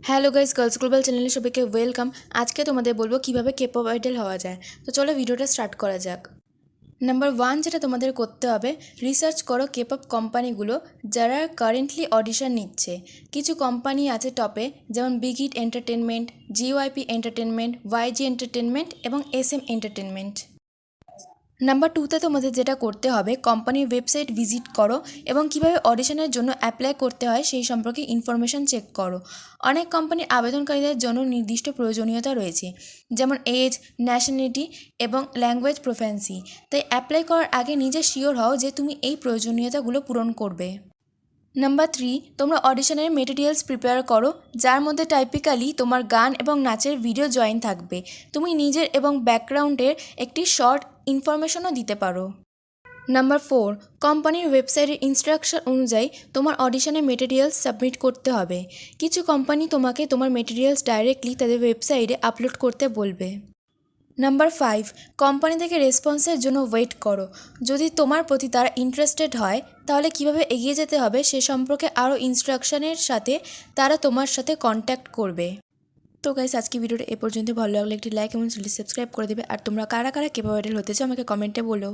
Hello guys, girls global চ্যানেলে সবাইকে welcome. আজকে তোমাদের বলবো কিভাবে কেপপ আইডল হওয়া যায়। তো চলো ভিডিওটা স্টার্ট করা যাক। নাম্বার 1 যেটা তোমাদের করতে হবে, রিসার্চ করো কেপপ কোম্পানিগুলো যারা কারেন্টলি অডিশন নিচ্ছে। কিছু কোম্পানি আছে টপে, যেমন বিগ হিট এন্টারটেনমেন্ট, জিওআইপি এন্টারটেনমেন্ট, ওয়াইজি এন্টারটেনমেন্ট এবং SM এন্টারটেনমেন্ট। নাম্বার 2তে তোমাদের যেটা করতে হবে, কোম্পানির ওয়েবসাইট ভিজিট করো এবং কিভাবে অডিশনের জন্য অ্যাপ্লাই করতে হয় সেই সম্পর্কে ইনফরমেশন চেক করো। অনেক কোম্পানির আবেদনকারীদের জন্য নির্দিষ্ট প্রয়োজনীয়তা রয়েছে, যেমন এজ, ন্যাশনালিটি এবং ল্যাঙ্গুয়েজ প্রোফিসিয়েন্সি। তাই অ্যাপ্লাই করার আগে নিজে শিওর হও যে তুমি এই প্রয়োজনীয়তাগুলো পূরণ করবে। নাম্বার 3, তোমরা অডিশনের মেটেরিয়ালস প্রিপেয়ার করো, যার মধ্যে টাইপিক্যালি তোমার গান এবং নাচের ভিডিও জয়েন থাকবে। তুমি নিজের এবং ব্যাকগ্রাউন্ডের একটি শর্ট ইনফরমেশনও দিতে পারো। নাম্বার 4, কোম্পানির ওয়েবসাইটের ইনস্ট্রাকশন অনুযায়ী তোমার অডিশনের মেটেরিয়ালস সাবমিট করতে হবে। কিছু কোম্পানি তোমাকে তোমার মেটেরিয়ালস ডাইরেক্টলি তাদের ওয়েবসাইটে আপলোড করতে বলবে। নাম্বার 5, কোম্পানি থেকে রেসপন্সের জন্য ওয়েট করো। যদি তোমার প্রতি তারা ইন্টারেস্টেড হয়, তাহলে কিভাবে এগিয়ে যেতে হবে সে সম্পর্কে আরও ইনস্ট্রাকশনের সাথে তারা তোমার সাথে কন্ট্যাক্ট করবে। তো গাইস, আজকে ভিডিওটা এ পর্যন্ত। ভালো লাগলে একটি লাইক এবং সাবস্ক্রাইব করে দেবে। আর তোমরা কারা কারা কেপপ আইডল হতে চাও আমাকে কমেন্টে বলো।